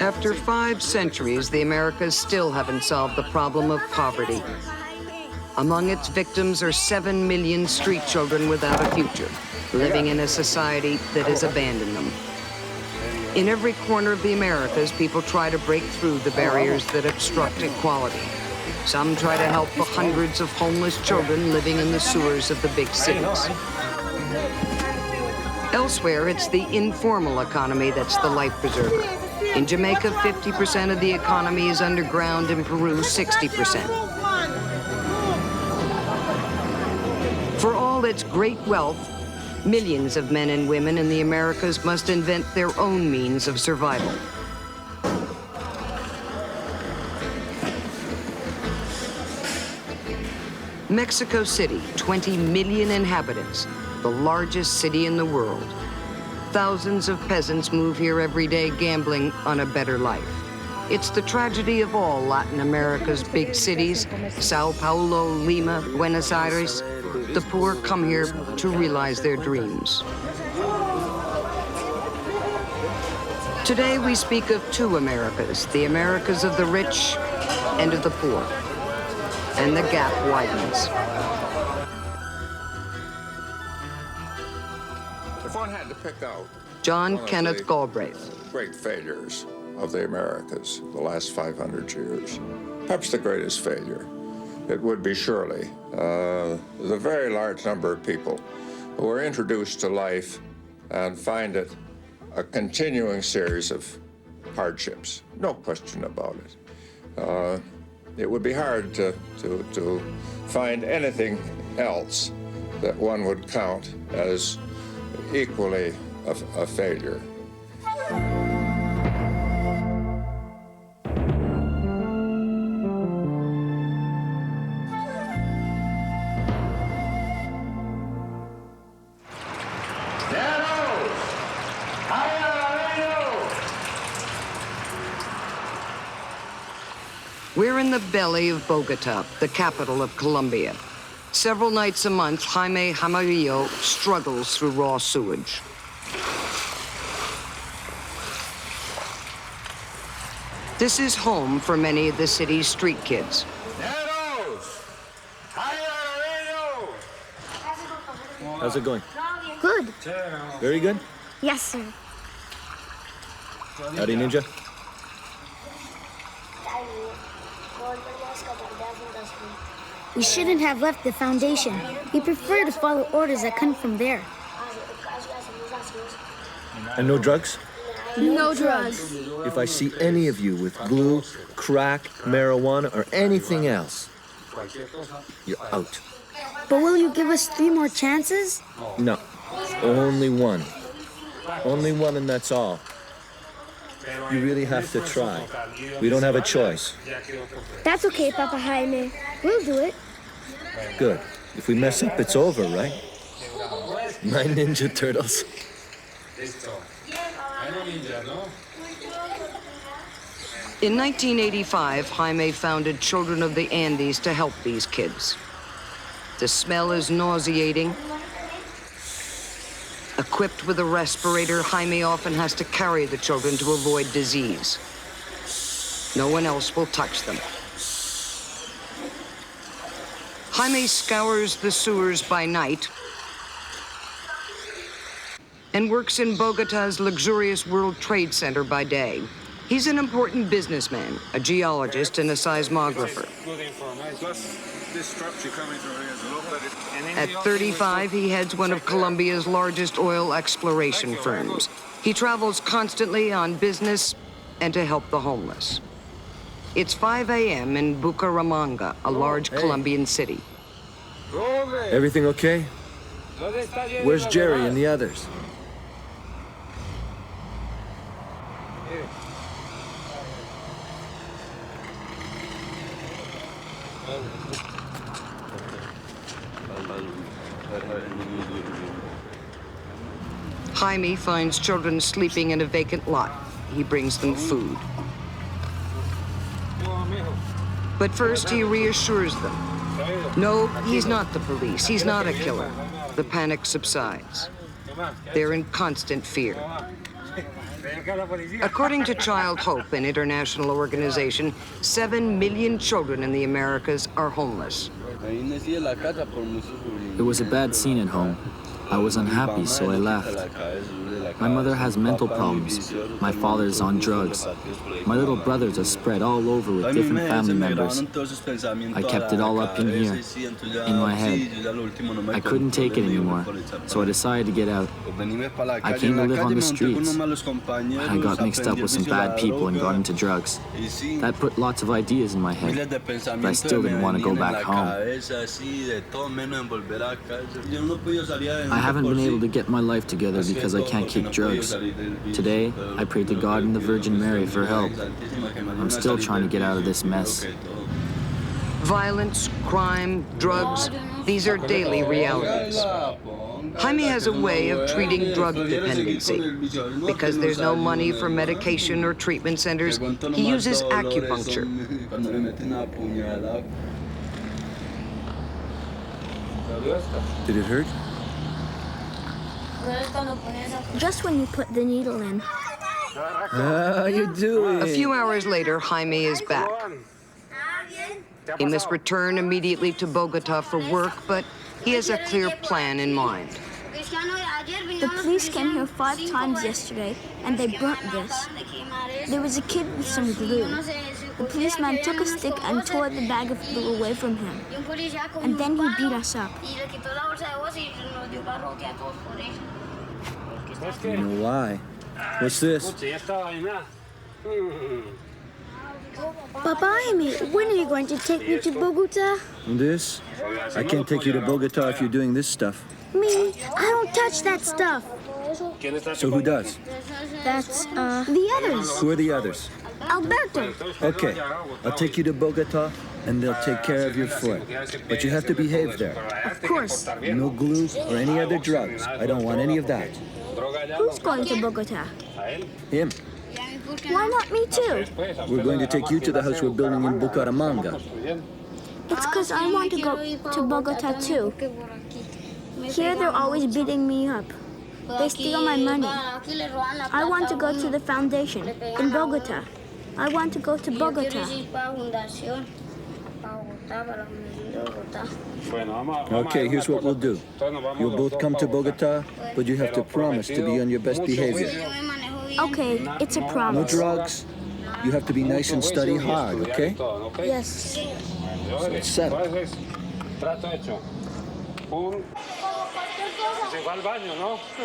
After 5 centuries, the Americas still haven't solved the problem of poverty. Among its victims are 7 million street children without a future, living in a society that has abandoned them. In every corner of the Americas, people try to break through the barriers that obstruct equality. Some try to help the hundreds of homeless children living in the sewers of the big cities. Elsewhere, it's the informal economy that's the life preserver. In Jamaica, 50% of the economy is underground. In Peru, 60%. For all its great wealth, millions of men and women in the Americas must invent their own means of survival. Mexico City, 20 million inhabitants, the largest city in the world. Thousands of peasants move here every day gambling on a better life. It's the tragedy of all Latin America's big cities, Sao Paulo, Lima, Buenos Aires. The poor come here to realize their dreams. Today we speak of 2 Americas, the Americas of the rich and of the poor. And the gap widens. If one had to pick out John Kenneth Galbraith. Great failures of the Americas the last 500 years, perhaps the greatest failure, it would be surely the very large number of people who are introduced to life and find it a continuing series of hardships. No question about it. It would be hard to find anything else that one would count as equally a failure. We're in the belly of Bogata, the capital of Colombia. Several nights a month, Jaime Jaramillo struggles through raw sewage. This is home for many of the city's street kids. How's it going? Good. Very good? Yes, sir. Howdy, Ninja. We shouldn't have left the foundation. We prefer to follow orders that come from there. And no drugs? No drugs. If I see any of you with glue, crack, marijuana, or anything else, you're out. But will you give us 3 more chances? No, only one. Only one, and that's all. You really have to try. We don't have a choice. That's okay, Papa Jaime. We'll do it. Good. If we mess up, it's over, right? My Ninja Turtles. In 1985, Jaime founded Children of the Andes to help these kids. The smell is nauseating. Equipped with a respirator, Jaime often has to carry the children to avoid disease. No one else will touch them. Jaime scours the sewers by night and works in Bogota's luxurious World Trade Center by day. He's an important businessman, a geologist and a seismographer. At 35, he heads one of Colombia's largest oil exploration firms. He travels constantly on business and to help the homeless. It's 5 a.m. in Bucaramanga, a large Colombian city. Everything okay? Where's Jerry and the others? Jaime finds children sleeping in a vacant lot. He brings them food. But first, he reassures them. No, he's not the police. He's not a killer. The panic subsides. They're in constant fear. According to Child Hope, an international organization, 7 million children in the Americas are homeless. It was a bad scene at home. I was unhappy, so I left. My mother has mental problems. My father is on drugs. My little brothers are spread all over with different family members. I kept it all up in here, in my head. I couldn't take it anymore, so I decided to get out. I came to live on the streets. I got mixed up with some bad people and got into drugs. That put lots of ideas in my head, but I still didn't want to go back home. I haven't been able to get my life together because I can't kick drugs. Today, I prayed to God and the Virgin Mary for help. I'm still trying to get out of this mess. Violence, crime, drugs, these are daily realities. Jaime has a way of treating drug dependency. Because there's no money for medication or treatment centers, he uses acupuncture. Did it hurt? Just when you put the needle in. How you doing? A few hours later, Jaime is back. He must return immediately to Bogata for work, but he has a clear plan in mind. The police came here 5 times yesterday, and they burnt this. There was a kid with some glue. The policeman took a stick and tore the bag of glue away from him. And then he beat us up. You know why? What's this? Papa Jaime, when are you going to take me to Bogota? This? I can't take you to Bogota if you're doing this stuff. Me? I don't touch that stuff. So who does? That's, the others. Who are the others? Alberto. Okay, I'll take you to Bogota, and they'll take care of your foot. But you have to behave there. Of course. No glue or any other drugs. I don't want any of that. Who's going to Bogota? Him. Why not me too? We're going to take you to the house we're building in Bucaramanga. It's because I want to go to Bogota too. Here they're always beating me up. They steal my money. I want to go to the foundation in Bogota. I want to go to Bogota. Okay, here's what we'll do. You'll both come to Bogota, but you have to promise to be on your best behavior. Okay, it's a No promise. drugs. You have to be nice and study hard, okay? Yes. So it's settled.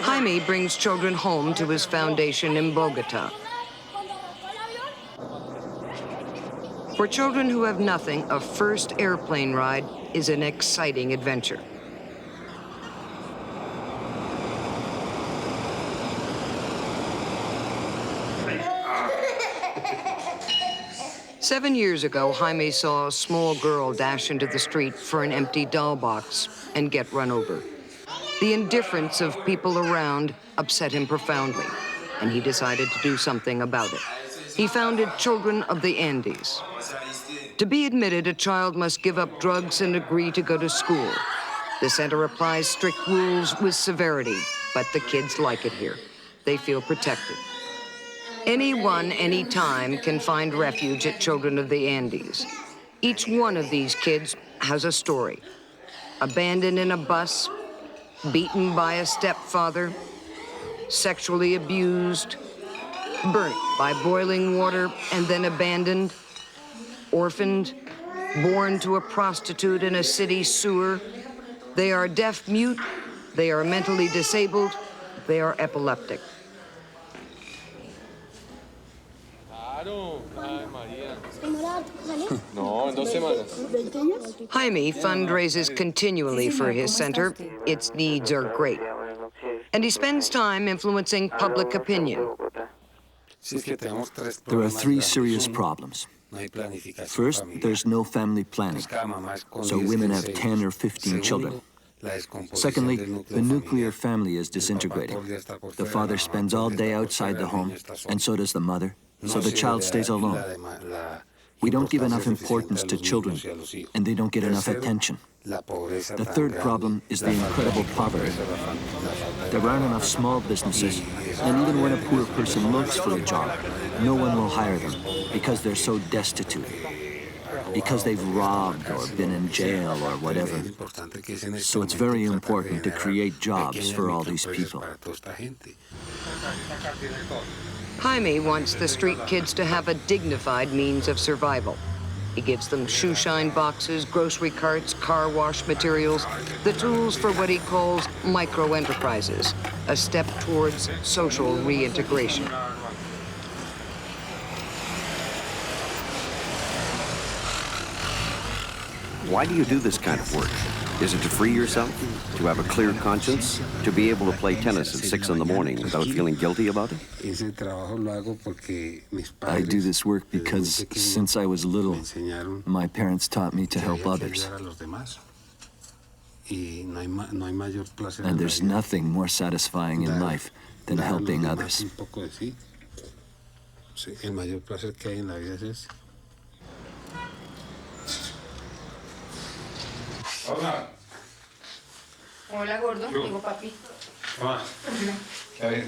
Jaime brings children home to his foundation in Bogota. For children who have nothing, a first airplane ride is an exciting adventure. Seven years ago, Jaime saw a small girl dash into the street for an empty doll box and get run over. The indifference of people around upset him profoundly, and he decided to do something about it. He founded Children of the Andes. To be admitted, a child must give up drugs and agree to go to school. The center applies strict rules with severity, but the kids like it here. They feel protected. Anyone, anytime can find refuge at Children of the Andes. Each one of these kids has a story. Abandoned in a bus, beaten by a stepfather, sexually abused, burnt by boiling water and then abandoned, orphaned, born to a prostitute in a city sewer. They are deaf-mute, they are mentally disabled, they are epileptic. Jaime fundraises continually for his center. Its needs are great. And he spends time influencing public opinion. There are 3 serious problems. First, there's no family planning, so women have 10 or 15 children. Secondly, the nuclear family is disintegrating. The father spends all day outside the home, and so does the mother, so the child stays alone. We don't give enough importance to children, and they don't get enough attention. The third problem is the incredible poverty. There aren't enough small businesses, and even when a poor person looks for a job, no one will hire them because they're so destitute, because they've robbed or been in jail or whatever. So it's very important to create jobs for all these people. Jaime wants the street kids to have a dignified means of survival. He gives them shoe-shine boxes, grocery carts, car wash materials, the tools for what he calls micro-enterprises, a step towards social reintegration. Why do you do this kind of work? Is it to free yourself? To have a clear conscience? To be able to play tennis at 6 in the morning without feeling guilty about it? I do this work because since I was little, my parents taught me to help others. And there's nothing more satisfying in life than helping others. Hola. Hola, gordo. Digo, papi. Ah, ¿qué hay?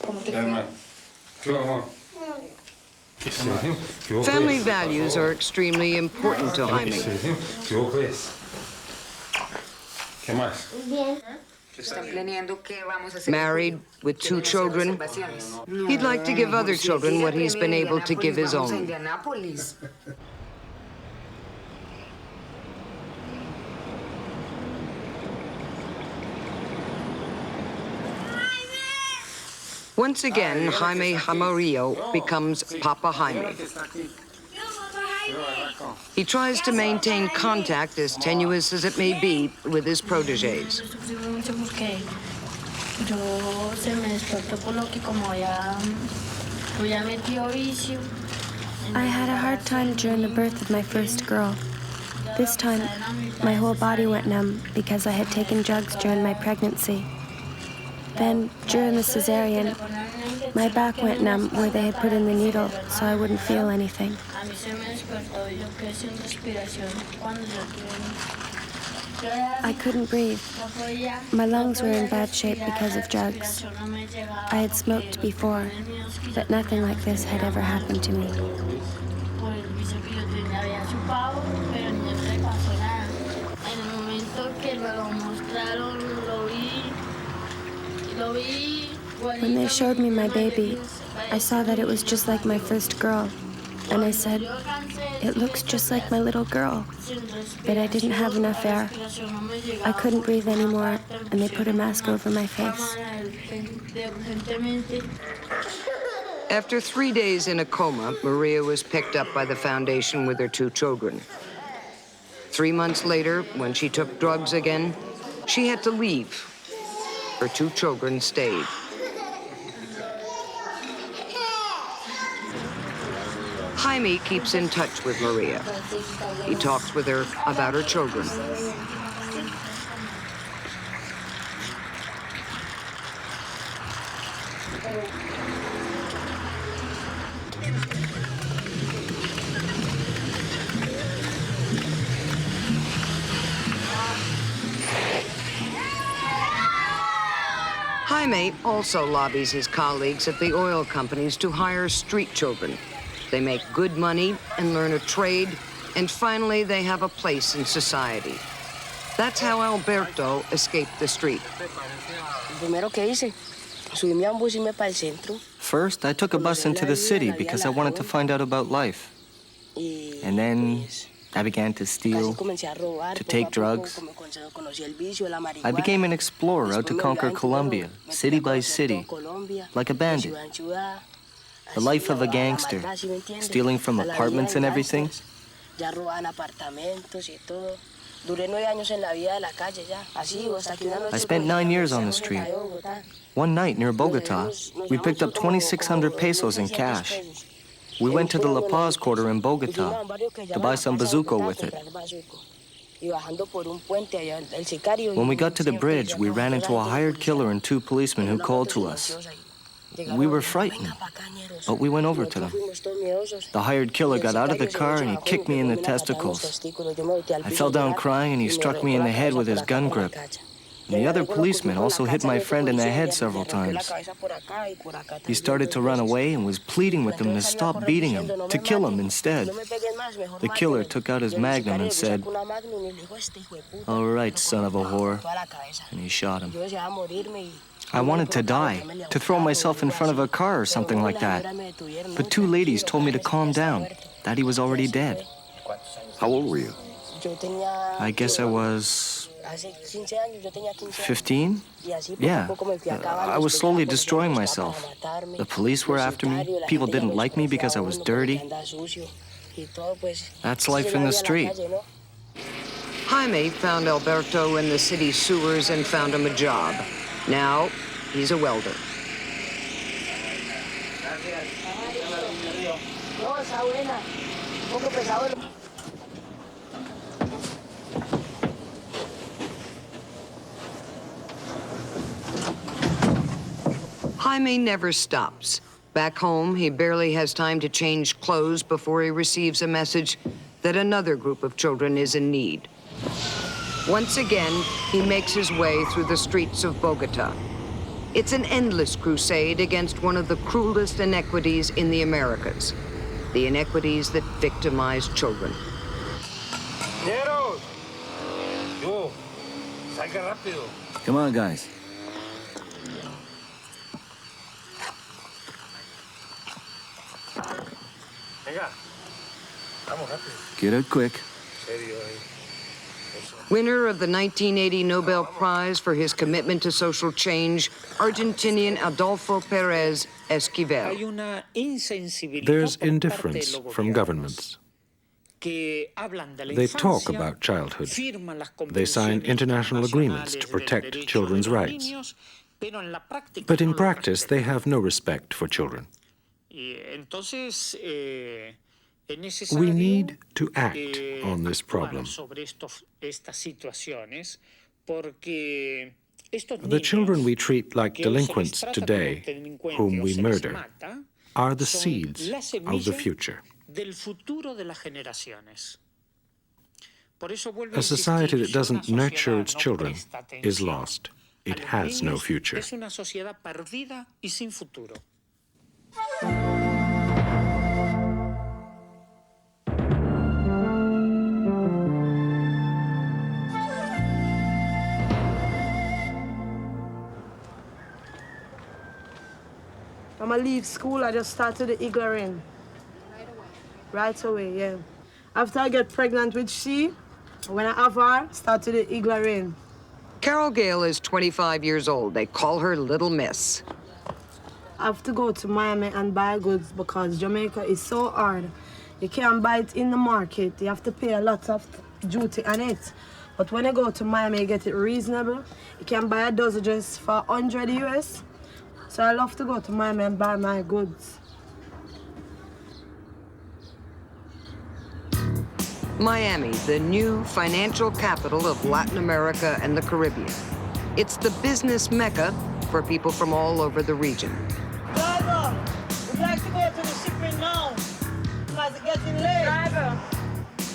¿Cómo te ¿Qué amor? Family values are extremely important to Jaime. ¿Qué ves? ¿Qué más? Married with 2 children, he'd like to give other children what he's been able to give his own. Once again, Jaime Jaramillo becomes Papa Jaime. He tries to maintain contact, as tenuous as it may be, with his protégés. I had a hard time during the birth of my first girl. This time, my whole body went numb because I had taken drugs during my pregnancy. Then, during the cesarean, my back went numb where they had put in the needle, so I wouldn't feel anything. I couldn't breathe. My lungs were in bad shape because of drugs. I had smoked before, but nothing like this had ever happened to me. When they showed me my baby, I saw that it was just like my first girl, and I said, "It looks just like my little girl." But I didn't have enough air. I couldn't breathe anymore, and they put a mask over my face. After 3 days in a coma, Maria was picked up by the foundation with her 2 children. 3 months later, when she took drugs again, she had to leave. Her 2 children stayed. Jaime keeps in touch with Maria. He talks with her about her children. Jaime also lobbies his colleagues at the oil companies to hire street children. They make good money and learn a trade, and finally they have a place in society. That's how Alberto escaped the street. First, I took a bus into the city because I wanted to find out about life. And then I began to steal, to take drugs. I became an explorer out to conquer Colombia, city by city, like a bandit. The life of a gangster, stealing from apartments and everything. I spent 9 years on the street. One night near Bogata, we picked up 2,600 pesos in cash. We went to the La Paz quarter in Bogata to buy some bazooka with it. When we got to the bridge, we ran into a hired killer and 2 policemen who called to us. We were frightened, but we went over to them. The hired killer got out of the car and he kicked me in the testicles. I fell down crying and he struck me in the head with his gun grip. And the other policeman also hit my friend in the head several times. He started to run away and was pleading with them to stop beating him, to kill him instead. The killer took out his magnum and said, "All right, son of a whore," and he shot him. I wanted to die, to throw myself in front of a car or something like that. But two ladies told me to calm down, that he was already dead. How old were you? I guess I was 15? Yeah. I was slowly destroying myself. The police were after me. People didn't like me because I was dirty. That's life in the street. Jaime found Alberto in the city sewers and found him a job. Now, he's a welder. Jaime never stops. Back home, he barely has time to change clothes before he receives a message that another group of children is in need. Once again, he makes his way through the streets of Bogata. It's an endless crusade against one of the cruelest inequities in the Americas, the inequities that victimize children. Come on, guys. Get out quick. Winner of the 1980 Nobel Prize for his commitment to social change, Argentinian Adolfo Perez Esquivel. There's indifference from governments. They talk about childhood. They sign international agreements to protect children's rights. But in practice, they have no respect for children. We need to act on this problem. The children we treat like delinquents today, whom we murder, are the seeds of the future. A society that doesn't nurture its children is lost. It has no future. When I leave school, I just start to the Iglarin. Right away, yeah. After I get pregnant with she, when I have her, start to the Iglarin. Carol Gale is 25 years old. They call her Little Miss. I have to go to Miami and buy goods because Jamaica is so hard. You can't buy it in the market. You have to pay a lot of duty on it. But when you go to Miami, you get it reasonable. You can buy a dozen just for 100 US. So I love to go to Miami and buy my goods. Miami, the new financial capital of Latin America and the Caribbean. It's the business mecca for people from all over the region. Driver, we'd like to go to the shipping now because it's getting late. Driver,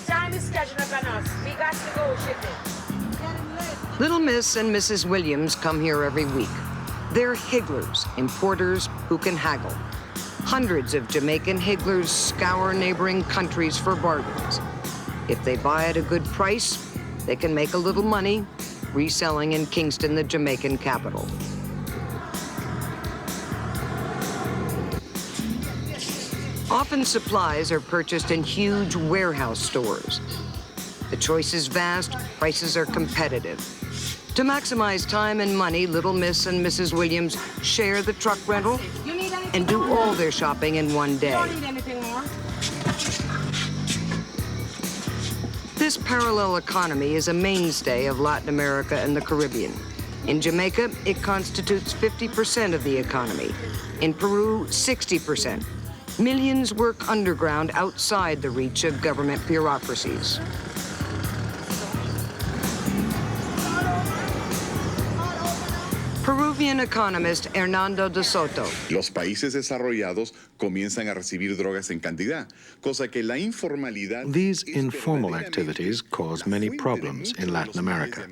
time is catching up on us. We got to go shipping. Little Miss and Mrs. Williams come here every week. They're higglers, importers who can haggle. Hundreds of Jamaican higglers scour neighboring countries for bargains. If they buy at a good price, they can make a little money reselling in Kingston, the Jamaican capital. Often supplies are purchased in huge warehouse stores. The choice is vast, prices are competitive. To maximize time and money, Little Miss and Mrs. Williams share the truck rental and do all their shopping in one day. This parallel economy is a mainstay of Latin America and the Caribbean. In Jamaica, it constitutes 50% of the economy. In Peru, 60%. Millions work underground outside the reach of government bureaucracies. Peruvian economist Hernando de Soto. Los países desarrollados comienzan a recibir drogas en cantidad, cosa que la informalidad. These informal activities cause many problems in Latin America.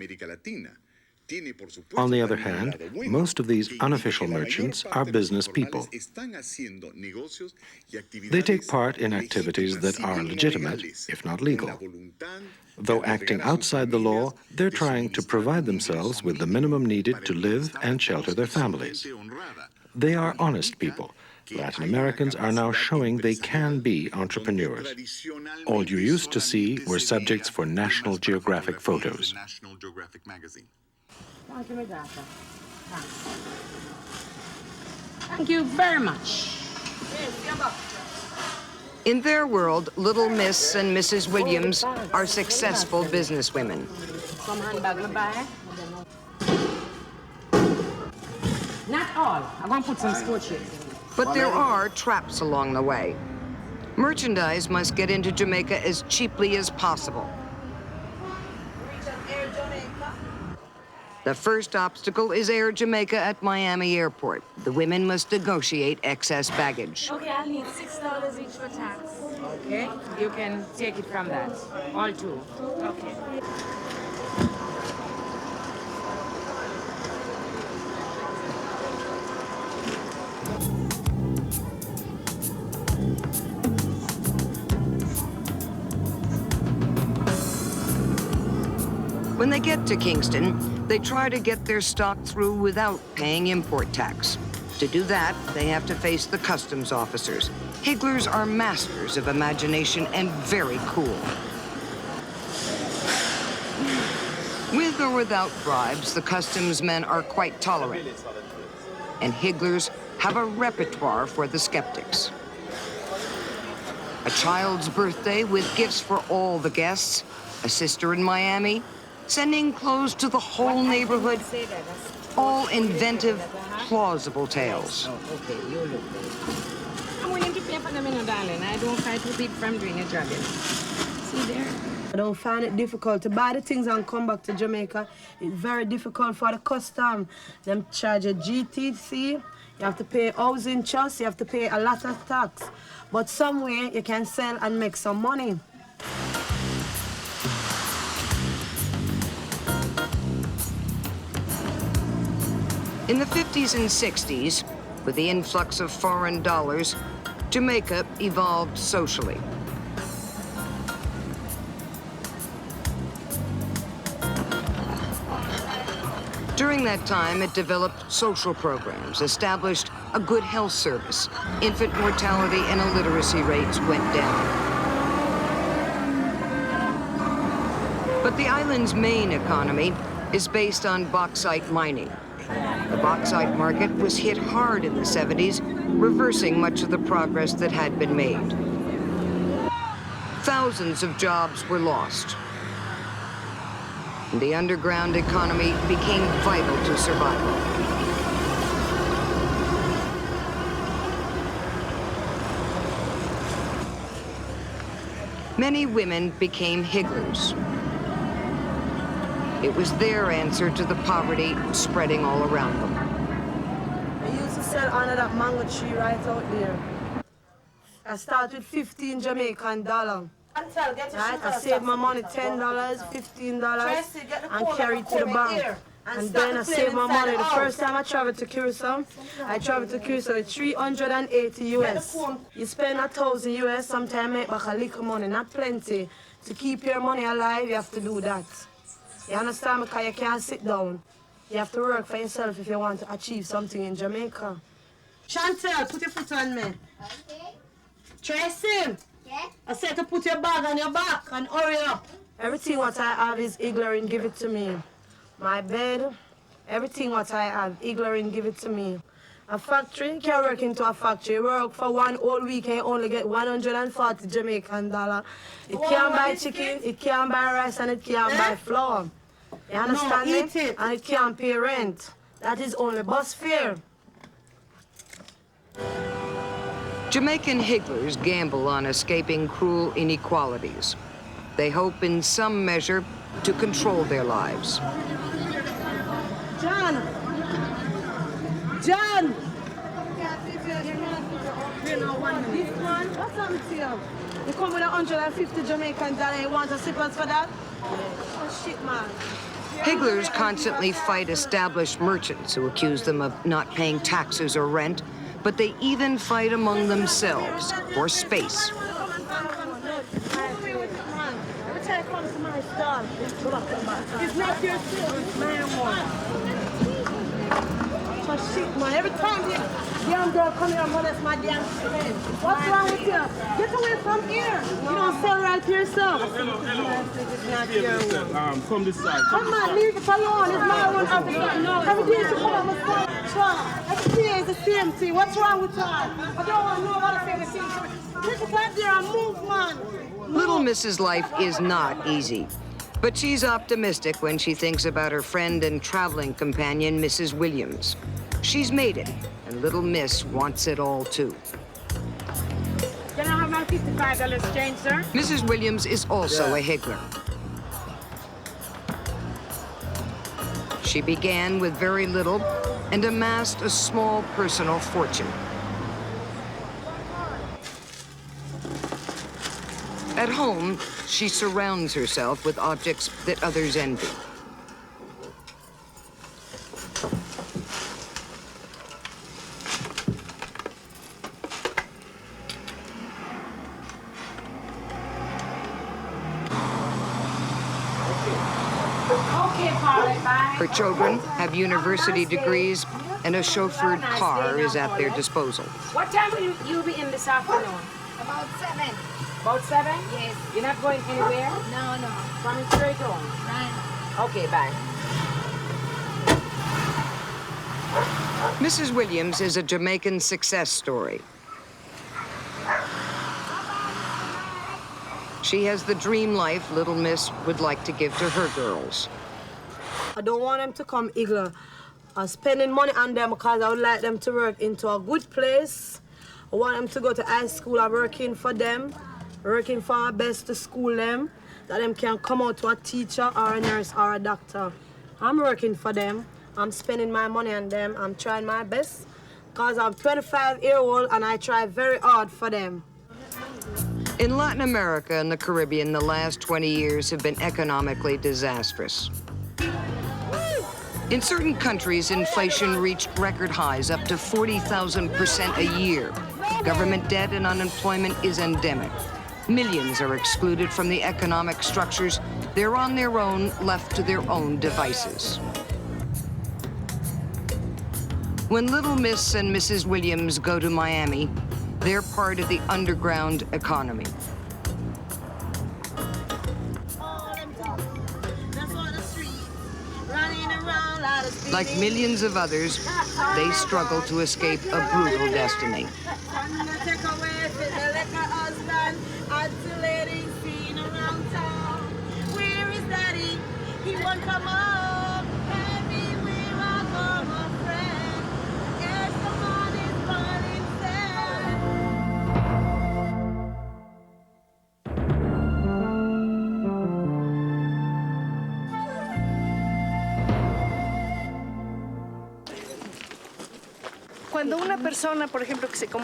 On the other hand, most of these unofficial merchants are business people. They take part in activities that are legitimate, if not legal. Though acting outside the law, they're trying to provide themselves with the minimum needed to live and shelter their families. They are honest people. Latin Americans are now showing they can be entrepreneurs. All you used to see were subjects for National Geographic photos. Thank you very much. In their world, Little Miss and Mrs. Williams are successful businesswomen. Some handbag to buy. Not all. I'm going to put some sports shoes. But there are traps along the way. Merchandise must get into Jamaica as cheaply as possible. The first obstacle is Air Jamaica at Miami Airport. The women must negotiate excess baggage. Okay, I'll need $6 each for tax. Okay, you can take it from that. All two. Okay. When they get to Kingston, they try to get their stock through without paying import tax. To do that, they have to face the customs officers. Higglers are masters of imagination and very cool. With or without bribes, the customs men are quite tolerant. And Higglers have a repertoire for the skeptics. A child's birthday with gifts for all the guests, a sister in Miami, sending clothes to the whole neighborhood, all inventive, plausible tales. I'm willing to pay for them, darling. I don't fight with people from doing a job. See there? I don't find it difficult to buy the things and come back to Jamaica. It's very difficult for the custom. Them charge a GTC, you have to pay housing trust, you have to pay a lot of tax. But somewhere you can sell and make some money. In the 50s and 60s, with the influx of foreign dollars, Jamaica evolved socially. During that time, it developed social programs, established a good health service. Infant mortality and illiteracy rates went down. But the island's main economy is based on bauxite mining. The bauxite market was hit hard in the 70s, reversing much of the progress that had been made. Thousands of jobs were lost. The underground economy became vital to survival. Many women became higglers. It was their answer to the poverty spreading all around them. I used to sell under that mango tree right out there. I started with 15 Jamaican dollars. Right? I saved my money, $10, $15, and carried to the bank. And then I saved my money. The first time I traveled to Curacao, I traveled to Curacao with 380 US. You spend 1,000 US, sometimes make back a little money, not plenty. To keep your money alive, you have to do that. You understand? Because you can't sit down. You have to work for yourself if you want to achieve something in Jamaica. Chantel, put your foot on me. Okay. Tracy. Yeah? I said to put your bag on your back and hurry up. Everything what I have is Iglorin, give it to me. My bed, everything what I have, Iglorin, give it to me. A factory, you can't work into a factory. You work for one whole week and you only get 140 Jamaican dollars. It can't buy chicken, it can't buy rice, and it can't buy flour. You understand me? And it can't pay rent. That is only bus fare. Jamaican higglers gamble on escaping cruel inequalities. They hope in some measure to control their lives. John, John! This one, what's happened to you? You come with 150 Jamaican dollars, you want to sip us for that? Oh, shit, man. Higglers constantly fight established merchants who accuse them of not paying taxes or rent, but they even fight among themselves for space. It's not your too. Oh, shit, man. Every time the young girl come here and molest my damn friend. What's wrong with you? Get away from here. You don't sell right to yourself. It's not your one. Come this side. Come on, leave it alone. It's my one. Every day you come on, must try. Every day is the same thing. What's wrong with that? I don't want nobody to say the same thing. Take it out there and move, man. Little Miss's life is not easy, but she's optimistic when she thinks about her friend and traveling companion, Mrs. Williams. She's made it, and Little Miss wants it all, too. Can I have my $55 change, sir? Mrs. Williams is also a higgler. She began with very little and amassed a small personal fortune. At home, she surrounds herself with objects that others envy. Her children have university degrees, and a chauffeured car is at their disposal. What time will you be in this afternoon? About 7. About 7? Yes. You're not going anywhere? No. Coming straight home? 9. Okay, bye. Mrs. Williams is a Jamaican success story. She has the dream life Little Miss would like to give to her girls. I don't want them to come ignorant. Spending money on them because I would like them to work into a good place. I want them to go to high school. I'm working for them, working for our best to school them, that them can come out to a teacher or a nurse or a doctor. I'm working for them. I'm spending my money on them. I'm trying my best because I'm 25-year-old and I try very hard for them. In Latin America and the Caribbean, the last 20 years have been economically disastrous. In certain countries, inflation reached record highs, up to 40,000% a year. Government debt and unemployment is endemic. Millions are excluded from the economic structures. They're on their own, left to their own devices. When Little Miss and Mrs. Williams go to Miami, they're part of the underground economy. Like millions of others, they struggle to escape a brutal destiny. Where is Daddy? He won't come home. Everywhere I go, my friend. Yes, the morning's burning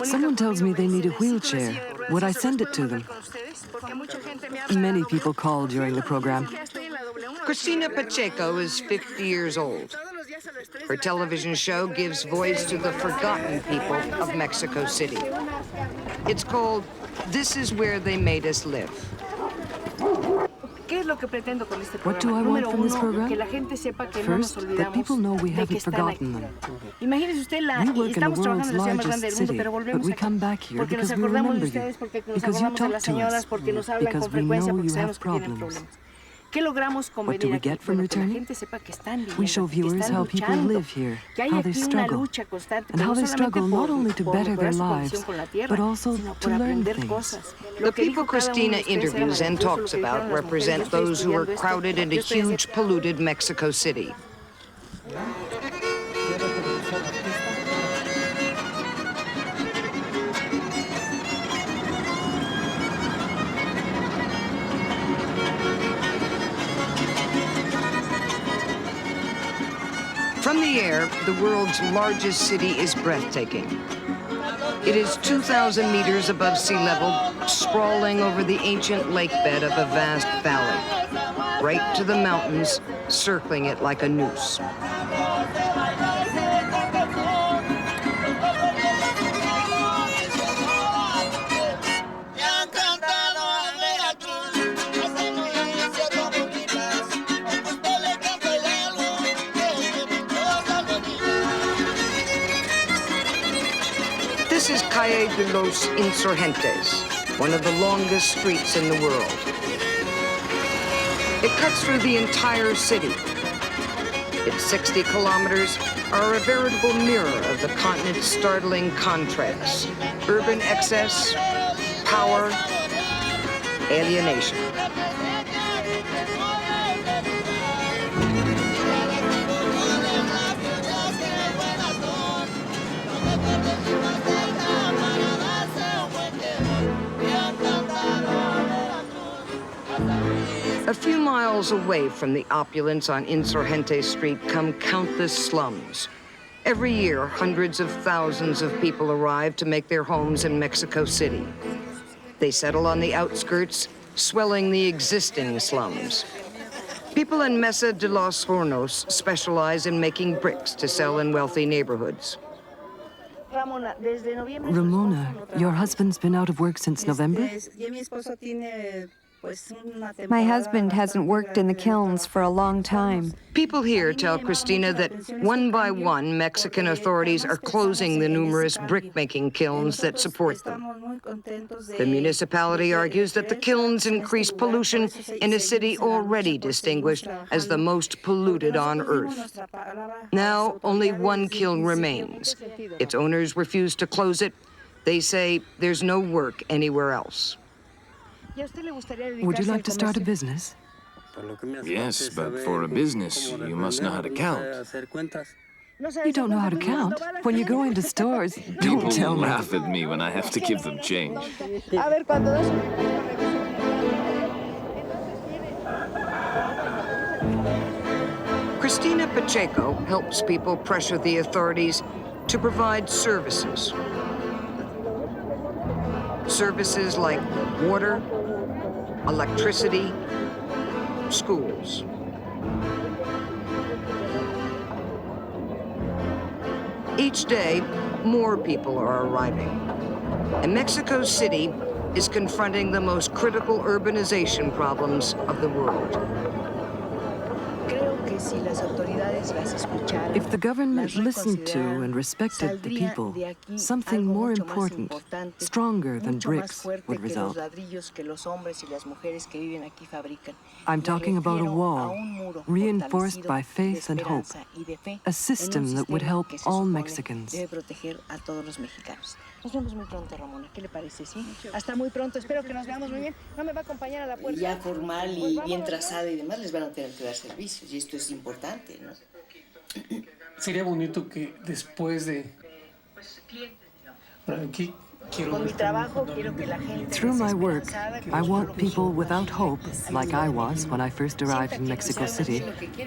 Someone tells me they need a wheelchair. Would I send it to them? Many people call during the program. Christina Pacheco is 50 years old. Her television show gives voice to the forgotten people of Mexico City. It's called This Is Where They Made Us Live. What do I want from this program? First, that people know we haven't forgotten them. We work in the world's largest city, but we come back here because we remember you, because you talk to us, because we know you have problems. What do we get from returning? We show viewers how people live here, how they struggle, and how they struggle not only to better their lives, but also to learn things. The people Christina interviews and talks about represent those who are crowded into huge, polluted Mexico City. From the air, the world's largest city is breathtaking. It is 2,000 meters above sea level, sprawling over the ancient lake bed of a vast valley, right to the mountains, circling it like a noose. This is Calle de los Insurgentes, one of the longest streets in the world. It cuts through the entire city. Its 60 kilometers are a veritable mirror of the continent's startling contrasts: urban excess, power, alienation. A few miles away from the opulence on Insurgente Street come countless slums. Every year, hundreds of thousands of people arrive to make their homes in Mexico City. They settle on the outskirts, swelling the existing slums. People in Mesa de los Hornos specialize in making bricks to sell in wealthy neighborhoods. Ramona, your husband's been out of work since November? My husband hasn't worked in the kilns for a long time. People here tell Cristina that one by one, Mexican authorities are closing the numerous brick-making kilns that support them. The municipality argues that the kilns increase pollution in a city already distinguished as the most polluted on Earth. Now, only one kiln remains. Its owners refuse to close it. They say there's no work anywhere else. Would you like to start a business? Yes, but for a business, you must know how to count. You don't know how to count? When you go into stores, don't tell me. People laugh at me when I have to give them change. Cristina Pacheco helps people pressure the authorities to provide services. Services like water, electricity, schools. Each day, more people are arriving. And Mexico City is confronting the most critical urbanization problems of the world. If the government listened to and respected the people, something more important, stronger than bricks, would result. I'm talking about a wall, reinforced by faith and hope, a system that would help all Mexicans. Nos vemos muy pronto, Ramona. ¿Qué le parece, sí? Hasta muy pronto. Espero que nos veamos muy bien. ¿No me va a acompañar a la puerta? Ya formal y bien trazada y demás, les van a tener que dar servicios. Y esto es importante, ¿no? Sería bonito que después de... Aquí Con mi trabajo quiero que la gente... Through my work, I want people without hope, like I was when I first arrived in Mexico City,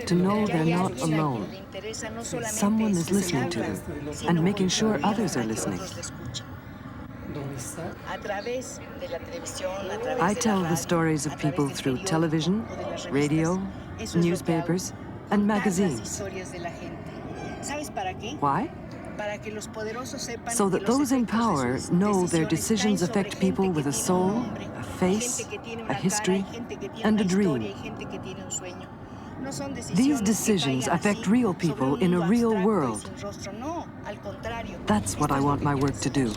to know they're not alone. Someone is listening to them and making sure others are listening. I tell the stories of people through television, radio, newspapers, and magazines. Why? So that those in power know their decisions affect people with a soul, a face, a history, and a dream. These decisions affect real people in a real world. That's what I want my work to do.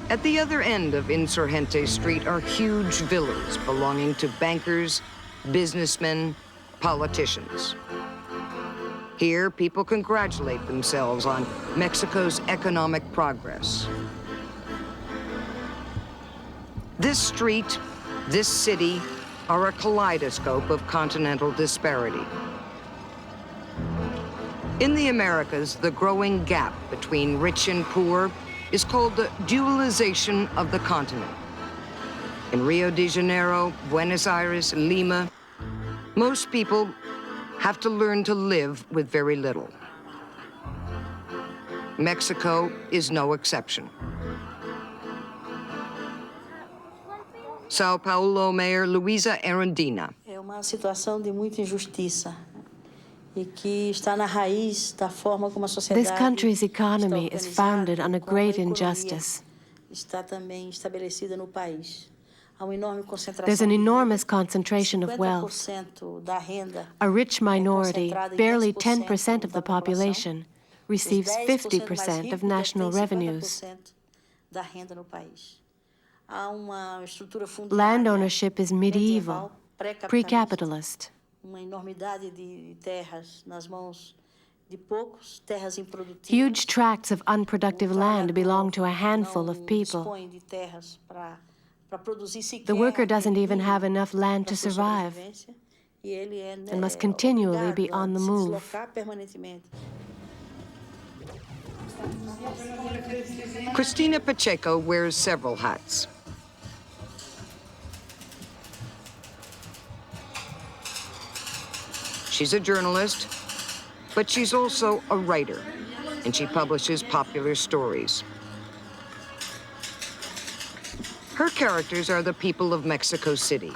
At the other end of Insurgente Street are huge villas belonging to bankers, businessmen, politicians. Here, people congratulate themselves on Mexico's economic progress. This street, this city, are a kaleidoscope of continental disparity. In the Americas, the growing gap between rich and poor is called the dualization of the continent. In Rio de Janeiro, Buenos Aires, Lima, Most people have to learn to live with very little. Mexico is no exception. Sao Paulo Mayor Luisa Erundina. É uma situação de muita injustiça e que está na raiz da forma como a sociedade. This country's economy is founded on a great injustice. Está também estabelecida no país. Há uma enorme concentração. There's an enormous concentration of wealth. 50% da renda. A rich minority, barely 10% of the population, receives 50% of national revenues. Da renda no país. Há uma estrutura Land ownership is medieval, pre-capitalist. Uma enormidade de terras nas mãos de poucos, terras improdutivas. Huge tracts of unproductive land belong to a handful of people. The worker doesn't even have enough land to survive and must continually be on the move. Cristina Pacheco wears several hats. She's a journalist, but she's also a writer, and she publishes popular stories. Her characters are the people of Mexico City.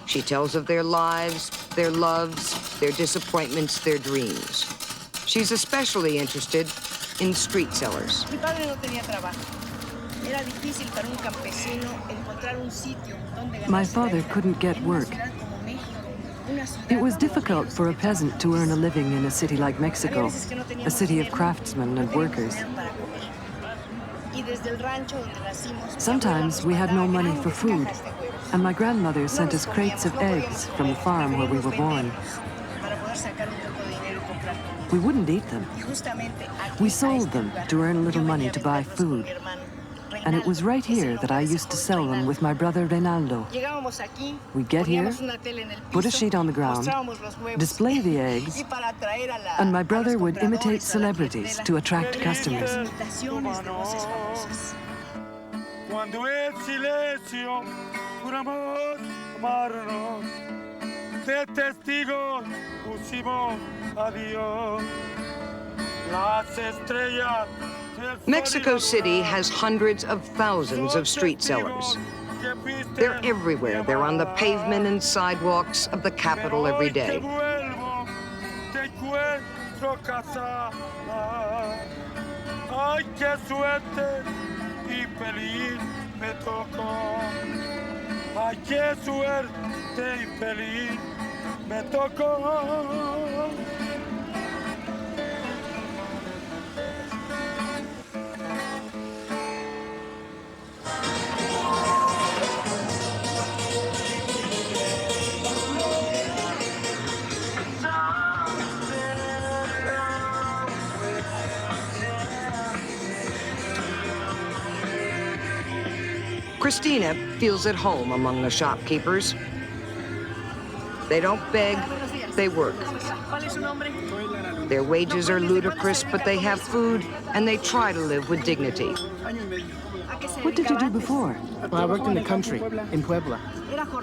She tells of their lives, their loves, their disappointments, their dreams. She's especially interested in street sellers. Mi padre no tenía trabajo. Era difícil para un campesino encontrar un sitio donde My father couldn't get work. It was difficult for a peasant to earn a living in a city like Mexico, a city of craftsmen and workers. Sometimes we had no money for food, and my grandmother sent us crates of eggs from the farm where we were born. We wouldn't eat them. We sold them to earn a little money to buy food. And it was right here that I used to sell them with my brother Reynaldo. We'd get here, put a sheet on the ground, display the eggs, and my brother would imitate celebrities to attract customers. Cuando el silencio, un amor amarnos, de testigos pusimos adiós. Las estrellas. Mexico City has hundreds of thousands of street sellers. They're everywhere. They're on the pavement and sidewalks of the capital every day. Ay, qué suerte y feliz me tocó. Ay, qué suerte y feliz me tocó. Cristina feels at home among the shopkeepers. They don't beg, they work. Their wages are ludicrous, but they have food, and they try to live with dignity. What did you do before? Well, I worked in the country, in Puebla.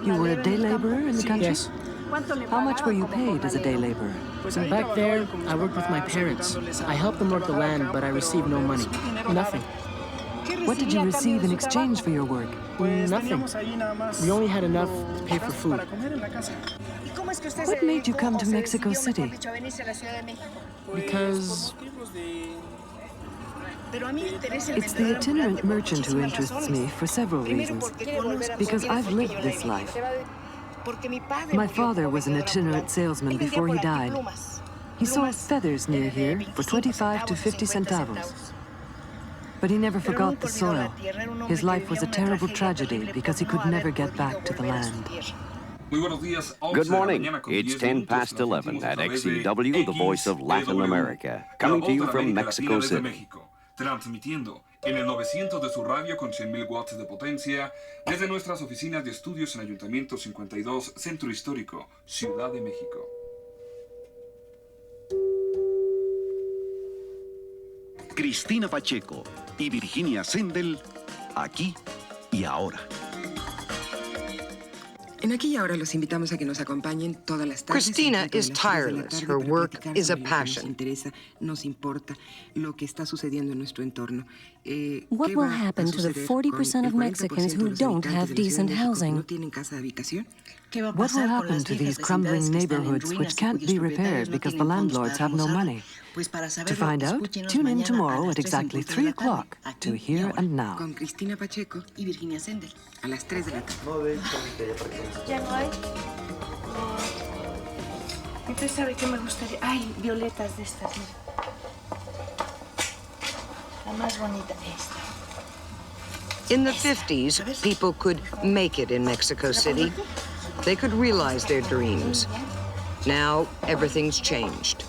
You were a day laborer in the country? Yes. How much were you paid as a day laborer? So back there, I worked with my parents. I helped them work the land, but I received no money. Nothing. What did you receive in exchange for your work? Nothing. We only had enough to pay for food. What made you come to Mexico City? Because it's the itinerant merchant who interests me for several reasons. Because I've lived this life. My father was an itinerant salesman before he died. He sold feathers near here for 25 to 50 centavos. But he never forgot the soil. His life was a terrible tragedy because he could never get back to the land. Good morning. It's 10 past 11 at XCW, the voice of Latin America, coming to you from Mexico City. Transmitiendo en el 900 de su radio con 100.000 watts de potencia desde nuestras oficinas de estudios en Ayuntamiento 52, Centro Histórico, Ciudad de México. Cristina Pacheco y Virginia Sendel, aquí y ahora. Christina is tireless. Her work is a passion. What will happen to the 40% of Mexicans who don't have decent housing? What will happen to these crumbling neighborhoods which can't be repaired because the landlords have no money? To find out, tune in tomorrow at exactly 3 o'clock to Here and Now. Usted sabe que me gustaría. Ay, violetas de estas. La más bonita esta. In the 50s, people could make it in Mexico City. They could realize their dreams. Now, everything's changed.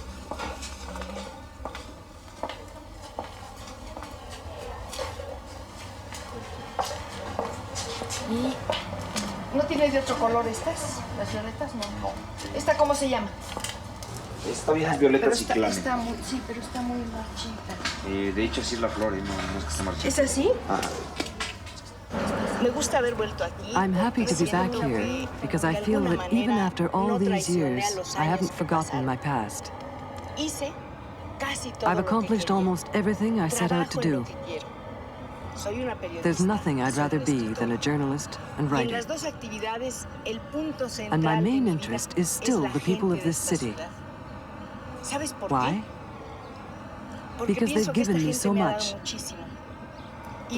¿No tiene de otro color estas? ¿Las violetas? No. ¿Esta cómo se llama? Esta vieja es violeta ciclame. Sí, pero está muy marchita. De hecho, así es la flor, no es que está marchita. ¿Es así? Ajá. Me gusta haber vuelto aquí. I'm happy to be back here because I feel that even after all these years, I haven't forgotten my past. I've accomplished almost everything I set out to do. There's nothing I'd rather be than a journalist and writer. And my main interest is still the people of this city. Why? Because they've given me so much.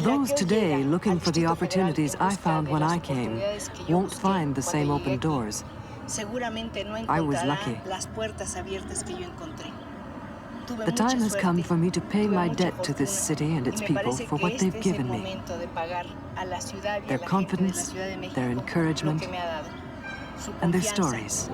Those today looking for the opportunities I found when I came won't find the same open doors. I was lucky. The time has come for me to pay my debt to this city and its people for what they've given me. Their confidence, their encouragement, and their stories.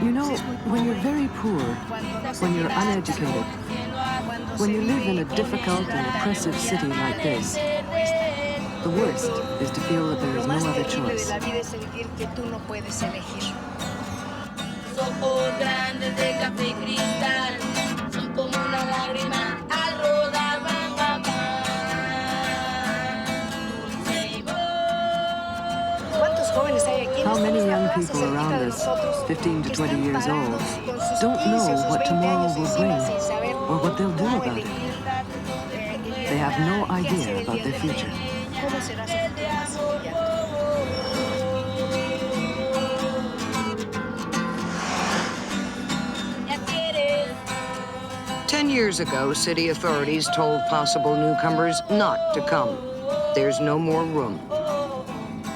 You know, when you're very poor, when you're uneducated, when you live in a difficult and oppressive city like this, the worst is to feel that there is no other choice. How many young people around us, 15 to 20 years old, don't know what tomorrow will bring or what they'll do about it? They have no idea about their future. Ten years ago, city authorities told possible newcomers not to come. There's no more room.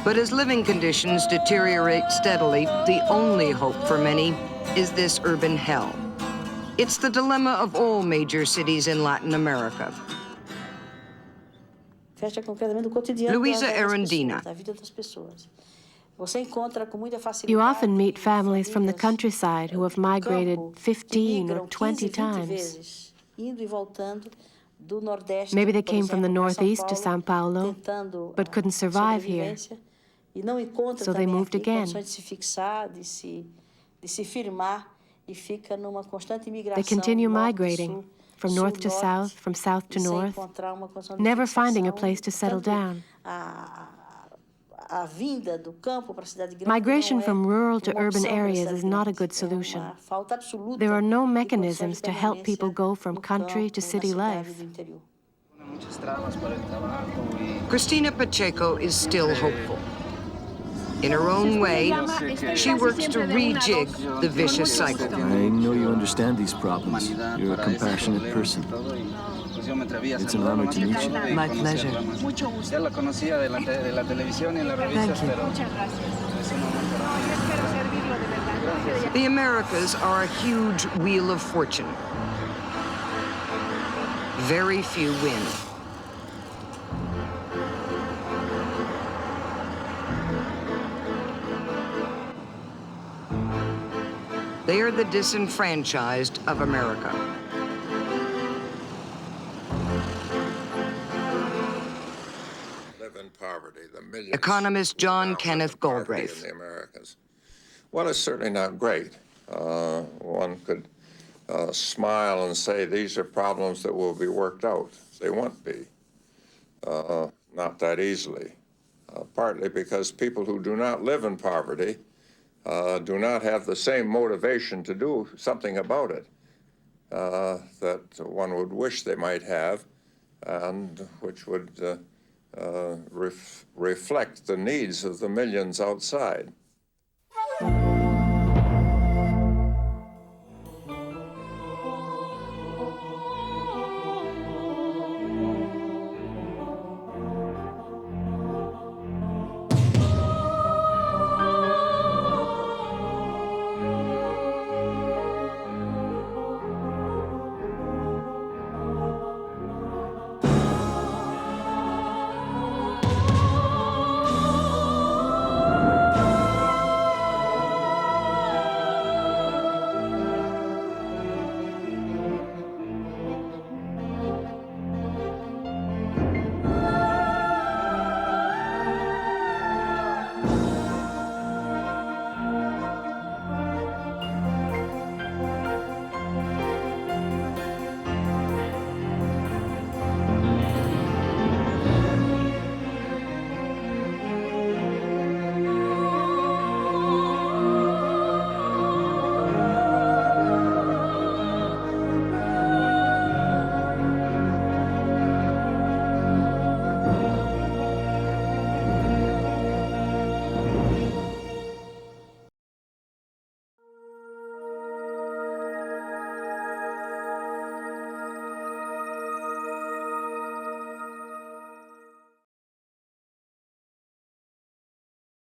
But as living conditions deteriorate steadily, the only hope for many is this urban hell. It's the dilemma of all major cities in Latin America. Luisa Erundina. You often meet families from the countryside who have migrated 15 or 20 times. Maybe they came from the northeast to Sao Paulo, but couldn't survive here. So they moved again. They continue migrating from north to south, from south to north, never finding a place to settle down. Migration from rural to urban areas is not a good solution. There are no mechanisms to help people go from country to city life. Cristina Pacheco is still hopeful. In her own way, she works to rejig the vicious cycle. I know you understand these problems. You're a compassionate person. It's an honor to meet you. My pleasure. Thank you. The Americas are a huge wheel of fortune. Very few win. They are the disenfranchised of America. Economist John Kenneth Galbraith. In the Americas. Well, it's certainly not great. One could smile and say these are problems that will be worked out. They won't be, not that easily, partly because people who do not live in poverty do not have the same motivation to do something about it that one would wish they might have, and which would reflect the needs of the millions outside.